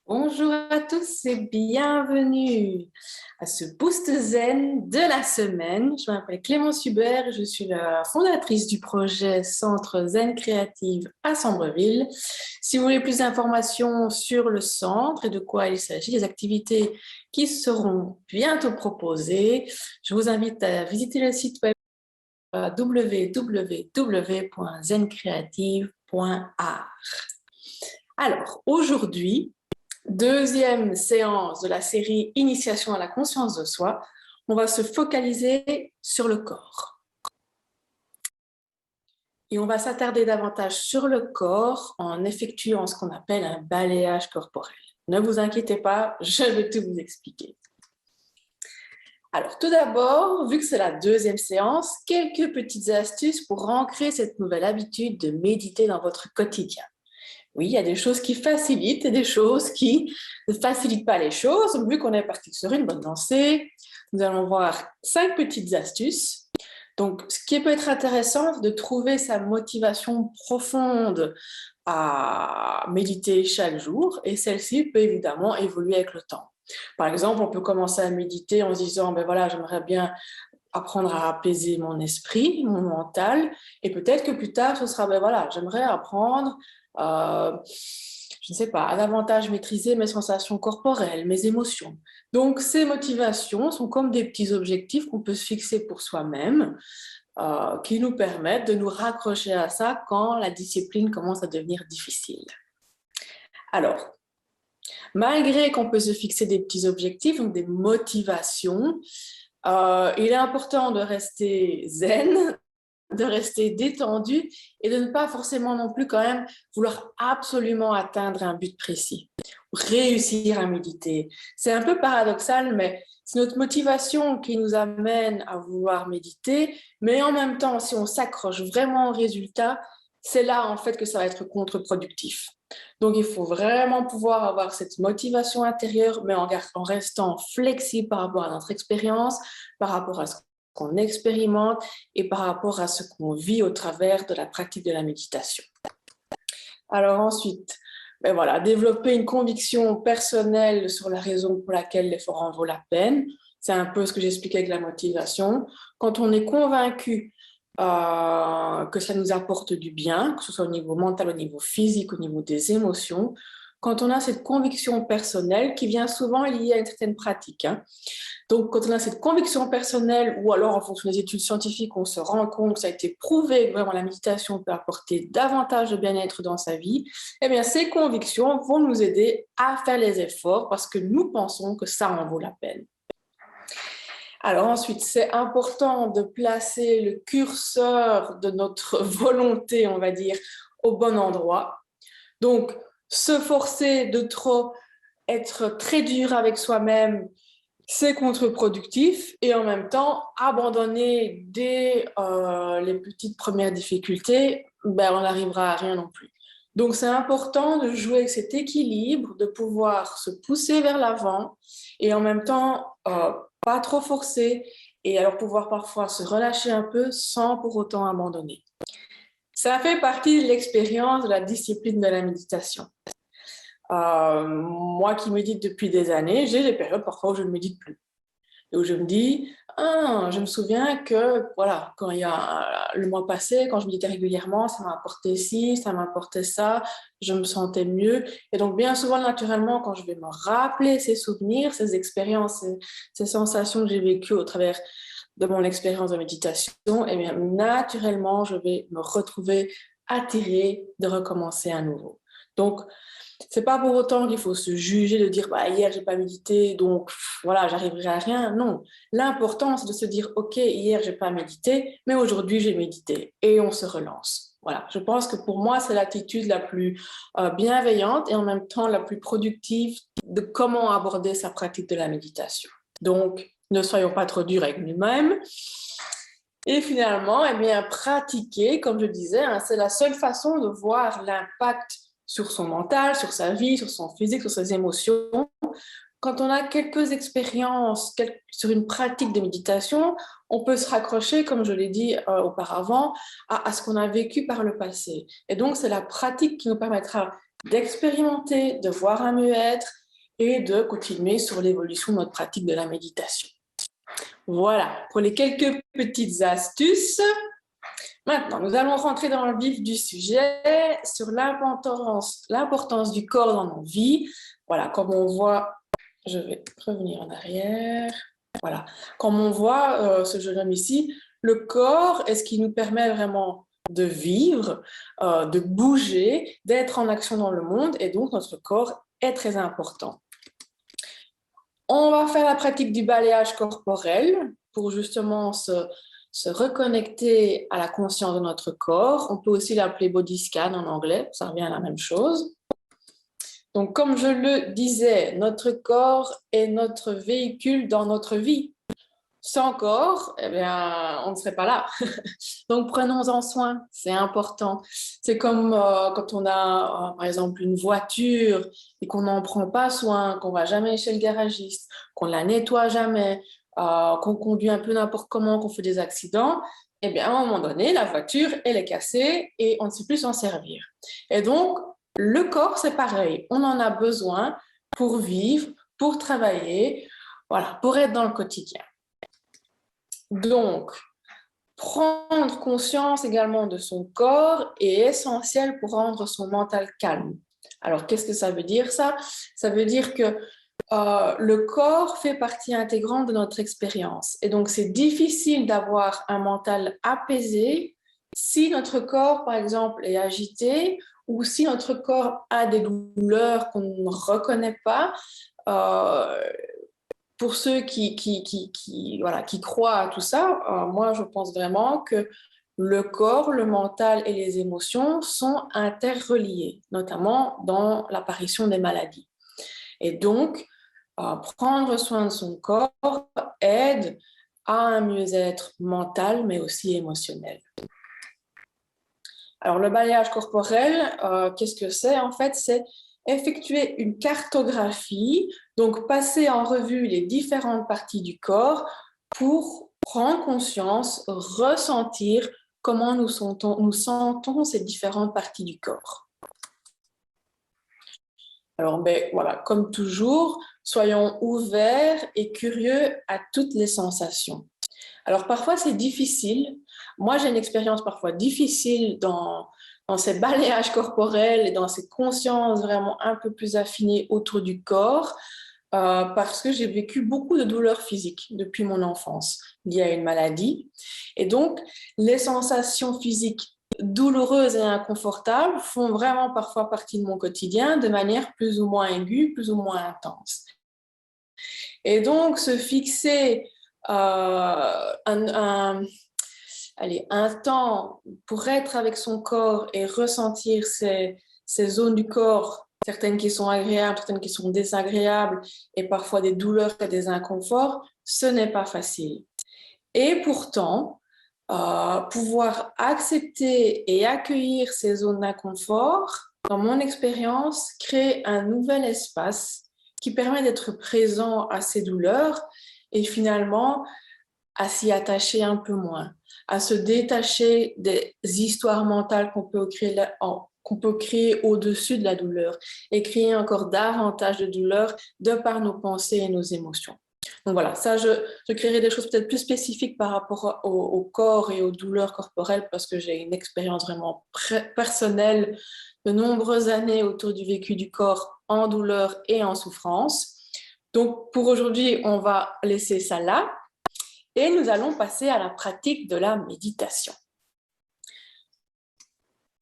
Bonjour à tous et bienvenue à ce Boost Zen de la semaine. Je m'appelle Clémence Hubert, je suis la fondatrice du projet Centre Zen Créative à Sambreville. Si vous voulez plus d'informations sur le centre et de quoi il s'agit, des activités qui seront bientôt proposées, je vous invite à visiter le site web www.zencreative.art. Alors, aujourd'hui, deuxième séance de la série Initiation à la conscience de soi, on va se focaliser sur le corps. Et on va s'attarder davantage sur le corps en effectuant ce qu'on appelle un balayage corporel. Ne vous inquiétez pas, je vais tout vous expliquer. Alors tout d'abord, vu que c'est la deuxième séance, quelques petites astuces pour ancrer cette nouvelle habitude de méditer dans votre quotidien. Oui, il y a des choses qui facilitent et des choses qui ne facilitent pas les choses. Vu qu'on est parti sur une bonne lancée, nous allons voir 5 petites astuces. Donc, ce qui peut être intéressant, c'est de trouver sa motivation profonde à méditer chaque jour, et celle-ci peut évidemment évoluer avec le temps. Par exemple, on peut commencer à méditer en se disant, ben voilà, j'aimerais bien apprendre à apaiser mon esprit, mon mental, et peut-être que plus tard, ce sera, ben voilà, j'aimerais apprendre, je ne sais pas, à davantage maîtriser mes sensations corporelles, mes émotions. Donc, ces motivations sont comme des petits objectifs qu'on peut se fixer pour soi-même, qui nous permettent de nous raccrocher à ça quand la discipline commence à devenir difficile. Alors, malgré qu'on peut se fixer des petits objectifs, donc des motivations, il est important de rester zen, de rester détendu et de ne pas forcément non plus quand même vouloir absolument atteindre un but précis, réussir à méditer. C'est un peu paradoxal, mais c'est notre motivation qui nous amène à vouloir méditer, mais en même temps, si on s'accroche vraiment au résultat, c'est là en fait que ça va être contre-productif. Donc, il faut vraiment pouvoir avoir cette motivation intérieure, mais en restant flexible par rapport à notre expérience, par rapport à ce qu'on expérimente et par rapport à ce qu'on vit au travers de la pratique de la méditation. Alors ensuite, ben voilà, développer une conviction personnelle sur la raison pour laquelle l'effort en vaut la peine. C'est un peu ce que j'expliquais avec la motivation. Quand on est convaincu que ça nous apporte du bien, que ce soit au niveau mental, au niveau physique, au niveau des émotions, quand on a cette conviction personnelle qui vient souvent liée à une certaine pratique. Donc, quand on a cette conviction personnelle, ou alors en fonction des études scientifiques, on se rend compte que ça a été prouvé que vraiment la méditation peut apporter davantage de bien-être dans sa vie, eh bien, ces convictions vont nous aider à faire les efforts parce que nous pensons que ça en vaut la peine. Alors ensuite, c'est important de placer le curseur de notre volonté, on va dire, au bon endroit. Donc, se forcer de trop, être très dur avec soi-même, c'est contre-productif et en même temps, abandonner dès les petites premières difficultés, ben, on n'arrivera à rien non plus. Donc, c'est important de jouer avec cet équilibre, de pouvoir se pousser vers l'avant et en même temps, pas trop forcer et alors pouvoir parfois se relâcher un peu sans pour autant abandonner. Ça fait partie de l'expérience de la discipline de la méditation. Moi qui médite depuis des années, j'ai des périodes parfois où je ne médite plus. Et où je me dis, ah, je me souviens que, voilà, quand il y a le mois passé, quand je méditais régulièrement, ça m'a apporté ci, ça m'a apporté ça, je me sentais mieux. Et donc, bien souvent, naturellement, quand je vais me rappeler ces souvenirs, ces expériences, ces sensations que j'ai vécues au travers de mon expérience de méditation, et bien, naturellement, je vais me retrouver attirée de recommencer à nouveau. Donc, c'est pas pour autant qu'il faut se juger de dire bah, hier j'ai pas médité donc voilà j'arriverai à rien. Non, l'important c'est de se dire ok hier j'ai pas médité mais aujourd'hui j'ai médité et on se relance. Voilà, je pense que pour moi c'est l'attitude la plus bienveillante et en même temps la plus productive de comment aborder sa pratique de la méditation. Donc ne soyons pas trop durs avec nous-mêmes. Et finalement, eh bien, pratiquer, comme je disais, hein, c'est la seule façon de voir l'impact sur son mental, sur sa vie, sur son physique, sur ses émotions. Quand on a quelques expériences sur une pratique de méditation, on peut se raccrocher, comme je l'ai dit auparavant, à ce qu'on a vécu par le passé. Et donc, c'est la pratique qui nous permettra d'expérimenter, de voir un mieux-être et de continuer sur l'évolution de notre pratique de la méditation. Voilà, pour les quelques petites astuces. Maintenant, nous allons rentrer dans le vif du sujet sur l'importance du corps dans nos vies. Voilà, comme on voit, je vais revenir en arrière. Voilà, comme on voit ce jeune homme ici, le corps est ce qui nous permet vraiment de vivre, de bouger, d'être en action dans le monde, et donc notre corps est très important. On va faire la pratique du balayage corporel pour justement se reconnecter à la conscience de notre corps. On peut aussi l'appeler body scan en anglais, ça revient à la même chose. Donc, comme je le disais, notre corps est notre véhicule dans notre vie. Sans corps, eh bien, on ne serait pas là. Donc, prenons-en soin, c'est important. C'est comme quand on a, par exemple, une voiture et qu'on n'en prend pas soin, qu'on ne va jamais chez le garagiste, qu'on ne la nettoie jamais, qu'on conduit un peu n'importe comment, qu'on fait des accidents, eh bien, à un moment donné, la voiture, elle est cassée et on ne sait plus s'en servir. Et donc, le corps, c'est pareil. On en a besoin pour vivre, pour travailler, voilà, pour être dans le quotidien. Donc, prendre conscience également de son corps est essentiel pour rendre son mental calme. Alors, qu'est-ce que ça veut dire ça? Ça veut dire que le corps fait partie intégrante de notre expérience. Et donc, c'est difficile d'avoir un mental apaisé si notre corps, par exemple, est agité ou si notre corps a des douleurs qu'on ne reconnaît pas. Pour ceux voilà, qui croient à tout ça, moi, je pense vraiment que le corps, le mental et les émotions sont interreliés, notamment dans l'apparition des maladies. Et donc, prendre soin de son corps aide à un mieux-être mental, mais aussi émotionnel. Alors, le balayage corporel, qu'est-ce que c'est? En fait, c'est effectuer une cartographie, donc passer en revue les différentes parties du corps pour prendre conscience, ressentir comment nous sentons ces différentes parties du corps. Alors, voilà, comme toujours, soyons ouverts et curieux à toutes les sensations. Alors, parfois, c'est difficile. Moi, j'ai une expérience parfois difficile dans ces balayages corporels et dans ces consciences vraiment un peu plus affinées autour du corps, parce que j'ai vécu beaucoup de douleurs physiques depuis mon enfance liées à une maladie. Et donc, les sensations physiques douloureuses et inconfortables font vraiment parfois partie de mon quotidien de manière plus ou moins aiguë, plus ou moins intense. Et donc, se fixer un temps pour être avec son corps et ressentir ces zones du corps, certaines qui sont agréables, certaines qui sont désagréables, et parfois des douleurs et des inconforts, ce n'est pas facile. Et pourtant, pouvoir accepter et accueillir ces zones d'inconfort, dans mon expérience, crée un nouvel espace qui permet d'être présent à ces douleurs et finalement à s'y attacher un peu moins, à se détacher des histoires mentales qu'on peut créer au-dessus de la douleur et créer encore davantage de douleur de par nos pensées et nos émotions. Donc voilà, ça, je créerai des choses peut-être plus spécifiques par rapport au corps et aux douleurs corporelles parce que j'ai une expérience vraiment personnelle de nombreuses années autour du vécu du corps en douleur et en souffrance. Donc pour aujourd'hui, on va laisser ça là et nous allons passer à la pratique de la méditation.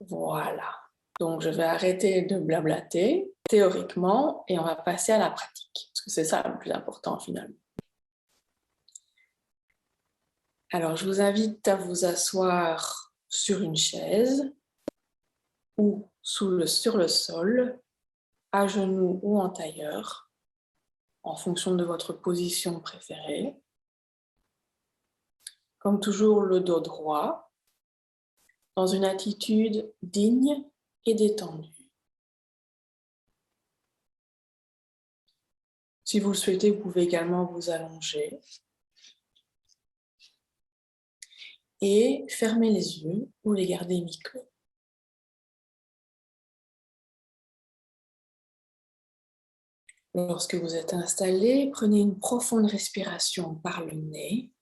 Voilà, donc je vais arrêter de blablater théoriquement et on va passer à la pratique parce que c'est ça le plus important finalement. Alors, je vous invite à vous asseoir sur une chaise ou sur le sol, à genoux ou en tailleur, en fonction de votre position préférée. Comme toujours, le dos droit, dans une attitude digne et détendue. Si vous le souhaitez, vous pouvez également vous allonger et fermer les yeux ou les garder mi-clos. Lorsque vous êtes installé, prenez une profonde respiration par le nez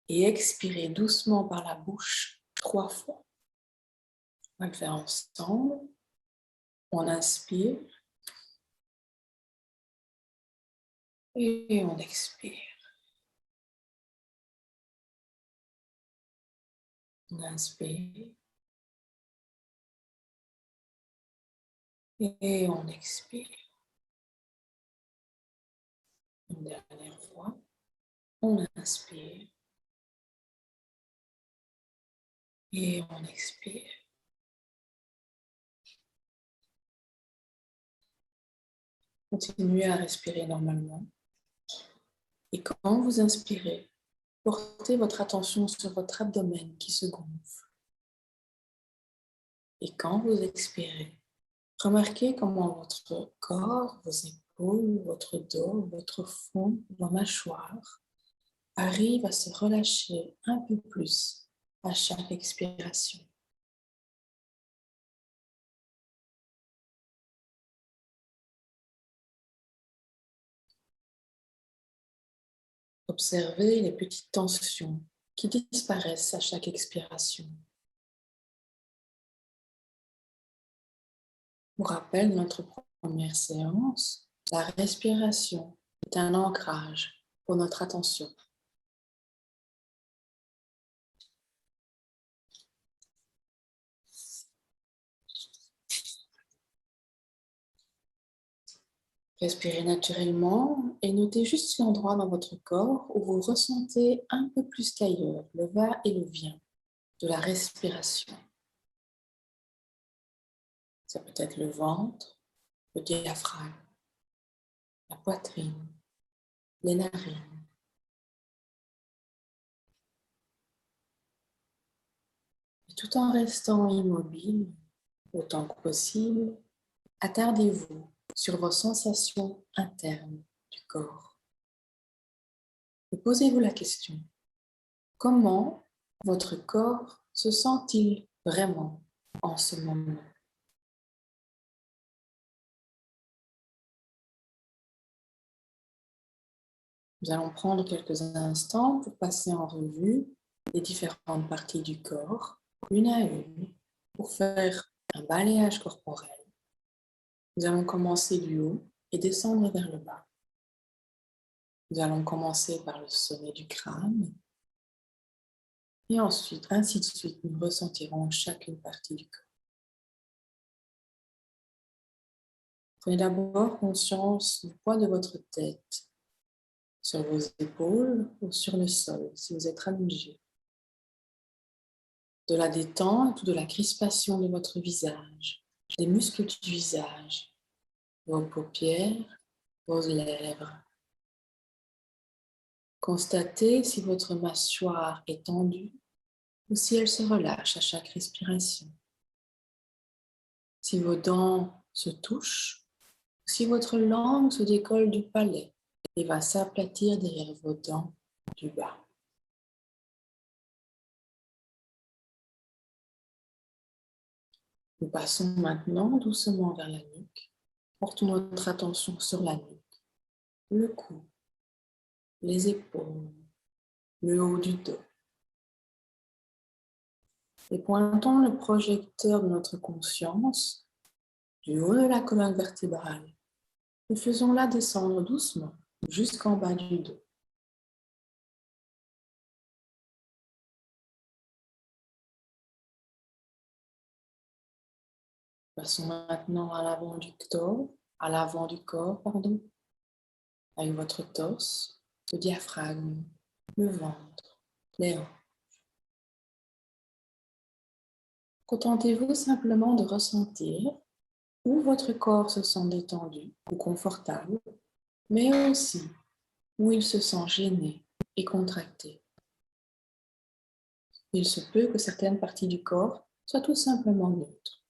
et expirez doucement par la bouche 3 fois. On va le faire ensemble. On inspire et on expire. On inspire et on expire. Une dernière fois. On inspire et on expire. Continuez à respirer normalement. Et quand vous inspirez, portez votre attention sur votre abdomen qui se gonfle. Et quand vous expirez, remarquez comment votre corps, vos épaules, votre dos, votre front, vos mâchoires arrivent à se relâcher un peu plus à chaque expiration. Observez les petites tensions qui disparaissent à chaque expiration. Pour rappel de notre première séance, la respiration est un ancrage pour notre attention. Respirez naturellement et notez juste l'endroit dans votre corps où vous ressentez un peu plus qu'ailleurs le va et le vient de la respiration. Ça peut être le ventre, le diaphragme, la poitrine, les narines. Et tout en restant immobile, autant que possible, attardez-vous sur vos sensations internes du corps. Et posez-vous la question, comment votre corps se sent-il vraiment en ce moment? Nous allons prendre quelques instants pour passer en revue les différentes parties du corps, une à une, pour faire un balayage corporel. Nous allons commencer du haut et descendre vers le bas. Nous allons commencer par le sommet du crâne et ensuite, ainsi de suite, nous ressentirons chacune partie du corps. Prenez d'abord conscience du poids de votre tête sur vos épaules ou sur le sol si vous êtes allongé. De la détente ou de la crispation de votre visage, des muscles du visage, vos paupières, vos lèvres. Constatez si votre mâchoire est tendue ou si elle se relâche à chaque respiration. Si vos dents se touchent, ou si votre langue se décolle du palais et va s'aplatir derrière vos dents du bas. Nous passons maintenant doucement vers la nuque. Portons notre attention sur la nuque, le cou, les épaules, le haut du dos. Et pointons le projecteur de notre conscience du haut de la colonne vertébrale. Et faisons-la descendre doucement jusqu'en bas du dos. Passons maintenant à l'avant du corps, avec votre torse, le diaphragme, le ventre, les hanches. Contentez-vous simplement de ressentir où votre corps se sent détendu ou confortable, mais aussi où il se sent gêné et contracté. Il se peut que certaines parties du corps soient tout simplement neutres.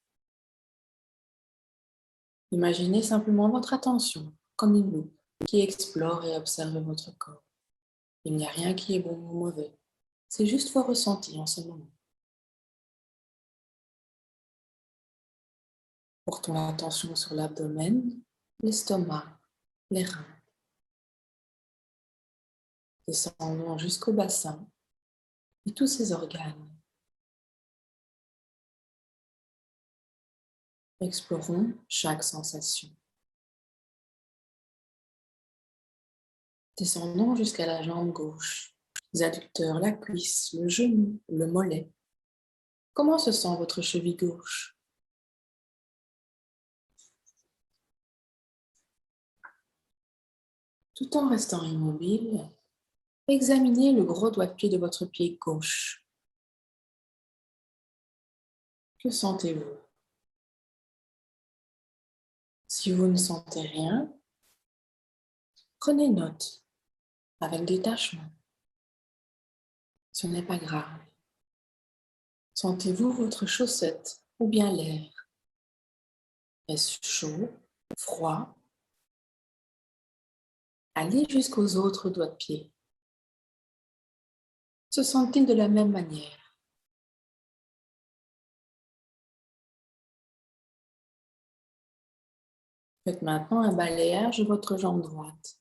Imaginez simplement votre attention comme une loupe qui explore et observe votre corps. Il n'y a rien qui est bon ou mauvais, c'est juste vos ressentis en ce moment. Portons l'attention sur l'abdomen, l'estomac les reins. Descendons jusqu'au bassin et tous ses organes. Explorons chaque sensation. Descendons jusqu'à la jambe gauche, les adducteurs, la cuisse, le genou, le mollet. Comment se sent votre cheville gauche? Tout en restant immobile, examinez le gros doigt de pied de votre pied gauche. Que sentez-vous? Si vous ne sentez rien, prenez note avec détachement. Ce n'est pas grave. Sentez-vous votre chaussette ou bien l'air? Est-ce chaud, froid? Allez jusqu'aux autres doigts de pied. Se sentent-ils de la même manière? Faites maintenant un balayage de votre jambe droite.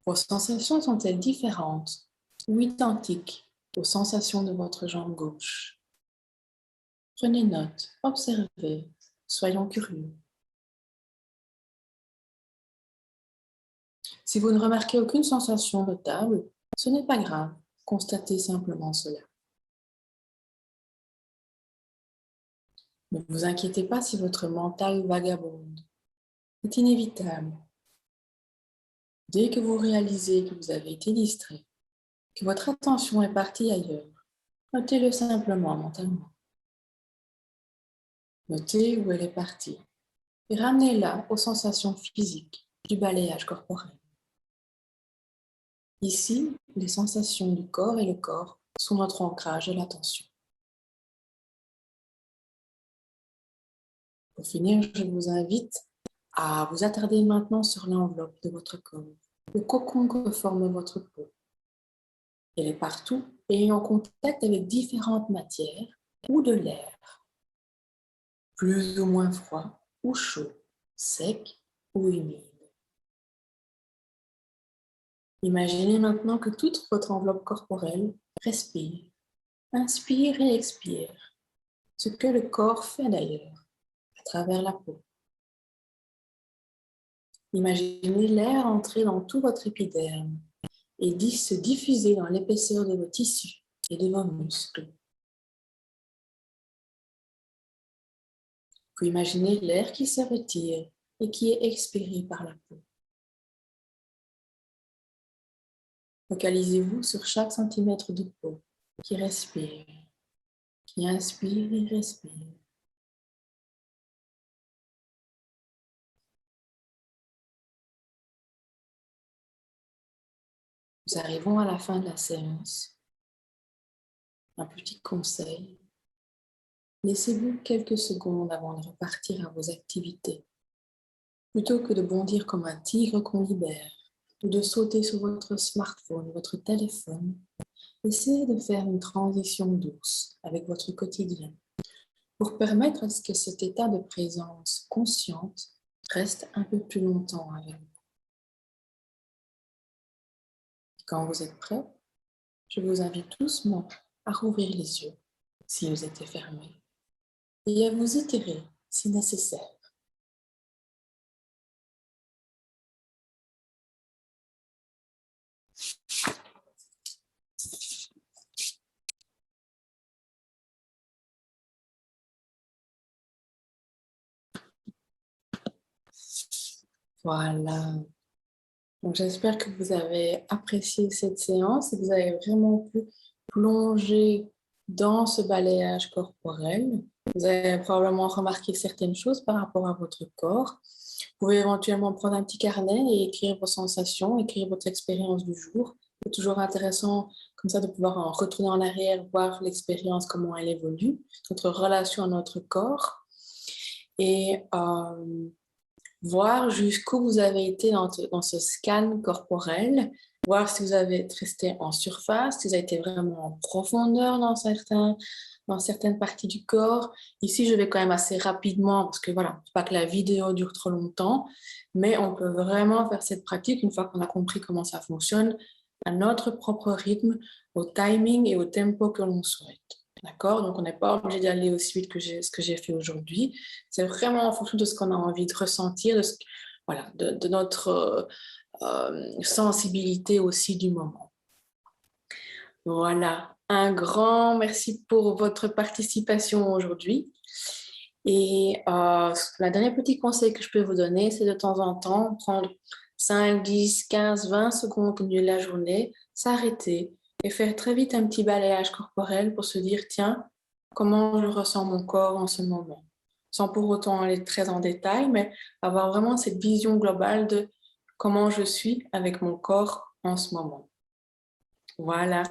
Vos sensations sont-elles différentes ou identiques aux sensations de votre jambe gauche? Prenez note, observez, soyons curieux. Si vous ne remarquez aucune sensation notable, ce n'est pas grave, constatez simplement cela. Ne vous inquiétez pas si votre mental vagabonde. C'est inévitable. Dès que vous réalisez que vous avez été distrait, que votre attention est partie ailleurs, notez-le simplement mentalement. Notez où elle est partie et ramenez-la aux sensations physiques du balayage corporel. Ici, les sensations du corps et le corps sont notre ancrage et l'attention. Pour finir, je vous invite à vous attarder maintenant sur l'enveloppe de votre corps, le cocon que forme votre peau. Elle est partout et est en contact avec différentes matières ou de l'air, plus ou moins froid ou chaud, sec ou humide. Imaginez maintenant que toute votre enveloppe corporelle respire, inspire et expire, ce que le corps fait d'ailleurs, à travers la peau. Imaginez l'air entrer dans tout votre épiderme et se diffuser dans l'épaisseur de vos tissus et de vos muscles. Puis imaginez l'air qui se retire et qui est expiré par la peau. Focalisez-vous sur chaque centimètre de peau qui respire, qui inspire et respire. Nous arrivons à la fin de la séance. Un petit conseil. Laissez-vous quelques secondes avant de repartir à vos activités. Plutôt que de bondir comme un tigre qu'on libère ou de sauter sur votre smartphone, votre téléphone, essayez de faire une transition douce avec votre quotidien pour permettre à ce que cet état de présence consciente reste un peu plus longtemps avec vous. Quand vous êtes prêts, je vous invite doucement à rouvrir les yeux s'ils étaient fermés et à vous étirer si nécessaire. Voilà. Donc, j'espère que vous avez apprécié cette séance et que vous avez vraiment pu plonger dans ce balayage corporel. Vous avez probablement remarqué certaines choses par rapport à votre corps. Vous pouvez éventuellement prendre un petit carnet et écrire vos sensations, écrire votre expérience du jour. C'est toujours intéressant comme ça de pouvoir en retourner en arrière, voir l'expérience, comment elle évolue, notre relation à notre corps. Et voir jusqu'où vous avez été dans ce scan corporel, voir si vous avez resté en surface, si vous avez été vraiment en profondeur dans certains dans certaines parties du corps. Ici, je vais quand même assez rapidement parce que voilà, pas que la vidéo dure trop longtemps, mais on peut vraiment faire cette pratique une fois qu'on a compris comment ça fonctionne, à notre propre rythme, au timing et au tempo que l'on souhaite. D'accord? Donc, on n'est pas obligé d'aller aussi vite que ce que j'ai fait aujourd'hui. C'est vraiment en fonction de ce qu'on a envie de ressentir, voilà, de notre sensibilité aussi du moment. Voilà, un grand merci pour votre participation aujourd'hui. Et le dernier petit conseil que je peux vous donner, c'est de temps en temps prendre 5, 10, 15, 20 secondes au milieu de la journée, s'arrêter et faire très vite un petit balayage corporel pour se dire, tiens, comment je ressens mon corps en ce moment? Sans pour autant aller très en détail, mais avoir vraiment cette vision globale de comment je suis avec mon corps en ce moment. Voilà.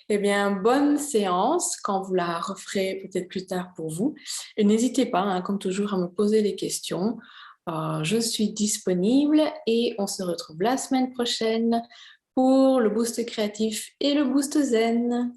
Eh bien, bonne séance quand vous la referez peut-être plus tard pour vous. Et n'hésitez pas, hein, comme toujours, à me poser les questions. Je suis disponible et on se retrouve la semaine prochaine pour le boost créatif et le boost zen.